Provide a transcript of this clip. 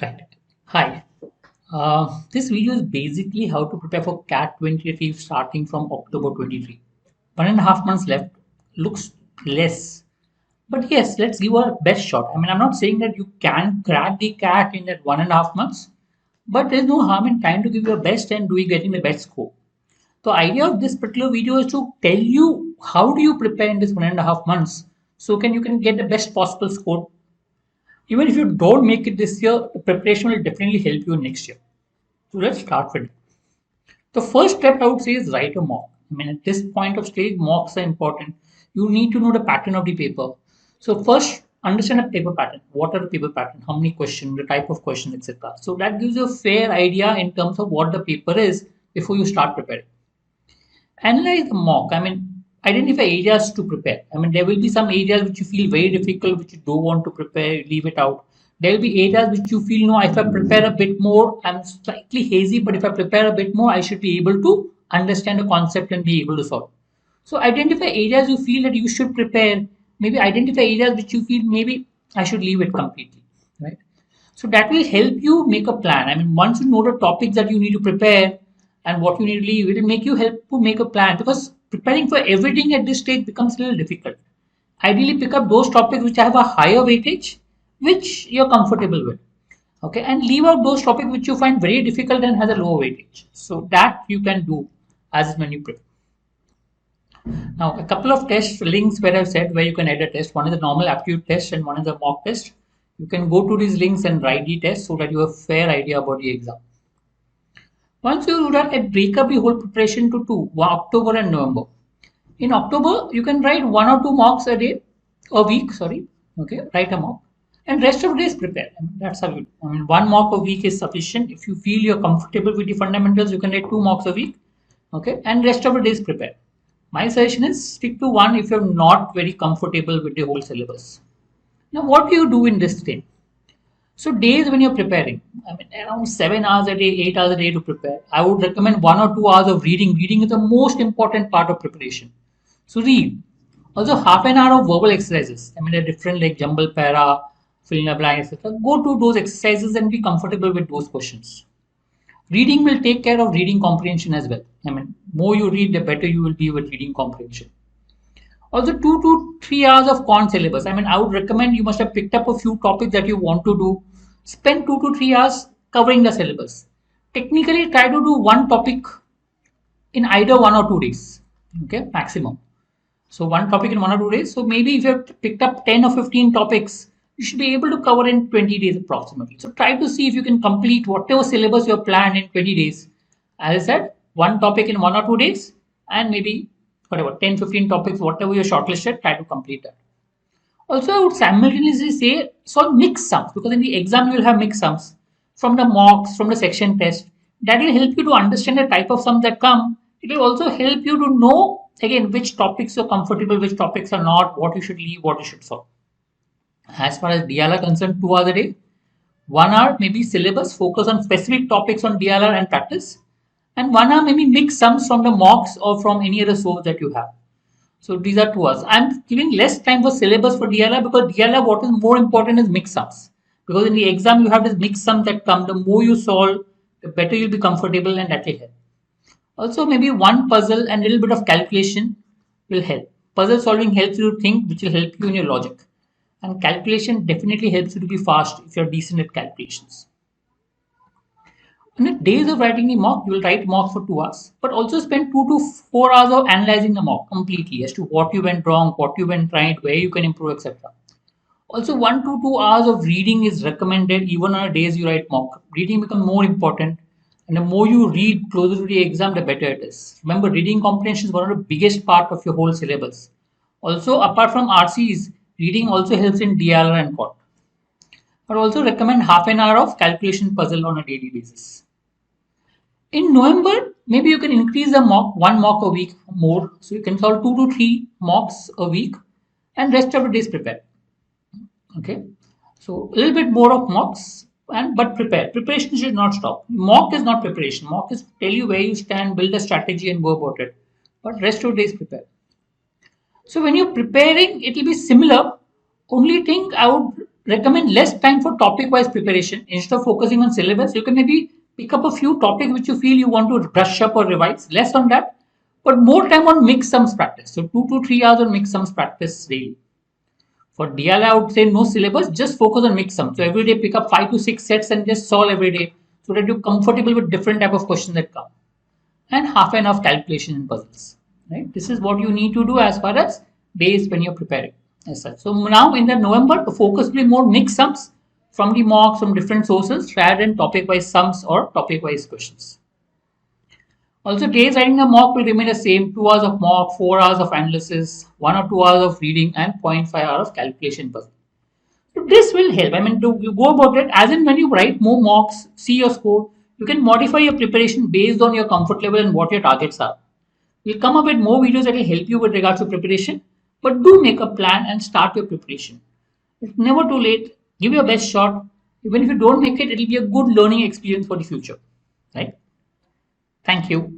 Right. Hi. This video is basically how to prepare for CAT 20 starting from October 23. 1.5 months left. Looks less. But yes, let's give our best shot. I mean, I'm not saying that you can crack the CAT in that 1.5 months, but there's no harm in trying to give your best and doing getting the best score. The idea of this particular video is to tell you how do you prepare in this 1.5 months so you can get the best possible score. Even if you don't make it this year, the preparation will definitely help you next year. So let's start with it. The first step I would say is write a mock. I mean, at this point of stage, mocks are important. You need to know the pattern of the paper. So first, understand a paper pattern. What are the paper pattern? How many questions? The type of questions, etc. So that gives you a fair idea in terms of what the paper is before you start preparing. Analyze the mock. I mean, identify areas to prepare. I mean, there will be some areas which you feel very difficult, which you don't want to prepare, leave it out. There will be areas which you feel, no, if I prepare a bit more, I'm slightly hazy, but if I prepare a bit more, I should be able to understand the concept and be able to solve. So identify areas you feel that you should prepare. Maybe identify areas which you feel maybe I should leave it completely, right? So that will help you make a plan. I mean, once you know the topics that you need to prepare and what you need to leave, it will make you help to make a plan because preparing for everything at this stage becomes a little difficult. Ideally, pick up those topics which have a higher weightage, which you're comfortable with. Okay, and leave out those topics which you find very difficult and has a lower weightage. So that you can do as when you prepare. Now, a couple of test links where I've said where you can add a test. One is a normal aptitude test and one is a mock test. You can go to these links and write the test so that you have a fair idea about the exam. Once you do that, I break up the whole preparation to two, October and November. In October, you can write 1 or 2 mocks a week, sorry. Okay, write a mock. And rest of the days prepare. I mean, that's how you do. I mean, 1 mock a week is sufficient. If you feel you're comfortable with the fundamentals, you can write 2 mocks a week. Okay, and rest of the days prepare. My suggestion is stick to one if you're not very comfortable with the whole syllabus. Now, what do you do in this thing? So days when you're preparing, I mean around 7 hours a day, 8 hours a day to prepare. I would recommend 1 or 2 hours of reading. Reading is the most important part of preparation. So read. Also half an hour of verbal exercises. I mean they're different like jumble para, fill in the blank, etc. Go to those exercises and be comfortable with those questions. Reading will take care of reading comprehension as well. I mean, more you read, the better you will be with reading comprehension. Also, 2 to 3 hours of con syllabus. I mean, I would recommend you must have picked up a few topics that you want to do. Spend 2 to 3 hours covering the syllabus. Technically, try to do one topic in either 1 or 2 days. Okay, maximum. So one topic in 1 or 2 days. So maybe if you have picked up 10 or 15 topics, you should be able to cover in 20 days approximately. So try to see if you can complete whatever syllabus you have planned in 20 days. As I said, one topic in 1 or 2 days and maybe whatever 10, 15 topics, whatever you're shortlisted, try to complete that. Also, I would simultaneously say solve mixed sums because in the exam you will have mixed sums from the mocks, from the section test. That will help you to understand the type of sums that come. It will also help you to know again which topics you're comfortable, which topics are not, what you should leave, what you should solve. As far as DLR concerned, 2 hours a day, 1 hour maybe syllabus, focus on specific topics on DLR and practice, and 1 hour maybe mix sums from the mocks or from any other source that you have. So these are 2 hours. I'm giving less time for syllabus for DLR because DLR what is more important is mix sums. Because in the exam you have this mix sums that come. The more you solve, the better you'll be comfortable and that will help. Also maybe one puzzle and a little bit of calculation will help. Puzzle solving helps you to think, which will help you in your logic. And calculation definitely helps you to be fast if you're decent at calculations. On the days of writing the mock, you will write mock for 2 hours, but also spend 2 to 4 hours of analyzing the mock completely as to what you went wrong, what you went right, where you can improve, etc. Also, 1 to 2 hours of reading is recommended even on the days you write mock. Reading becomes more important, and the more you read closer to the exam, the better it is. Remember, reading comprehension is one of the biggest part of your whole syllabus. Also, apart from RCs, reading also helps in DLR and COT. I would also recommend half an hour of calculation puzzle on a daily basis. In November, maybe you can increase the mock, 1 mock a week more. So you can solve 2 to 3 mocks a week and rest of the days prepare. Okay. So a little bit more of mocks but prepare. Preparation should not stop. Mock is not preparation. Mock is tell you where you stand, build a strategy and go about it. But rest of the days prepare. So when you're preparing, it will be similar. Only thing I would recommend less time for topic-wise preparation. Instead of focusing on syllabus, you can maybe pick up a few topics which you feel you want to brush up or revise. Less on that, but more time on mixed sums practice. So 2 to 3 hours on mixed sums practice daily. For DLI, I would say no syllabus, just focus on mixed sums. So every day pick up 5 to 6 sets and just solve every day so that you're comfortable with different type of questions that come. And half an hour of calculation and puzzles. Right? This is what you need to do as far as days when you're preparing as such. So now in the November, the focus will be more mixed sums from the mocks from different sources rather than topic-wise sums or topic-wise questions. Also, days writing a mock will remain the same: 2 hours of mock, 4 hours of analysis, 1 or 2 hours of reading, and 0.5 hours of calculation puzzle. So this will help. I mean, to you go about it as in when you write more mocks, see your score, you can modify your preparation based on your comfort level and what your targets are. We'll come up with more videos that will help you with regards to preparation, but do make a plan and start your preparation. It's never too late. Give your best shot. Even if you don't make it, it'll be a good learning experience for the future. Right? Thank you.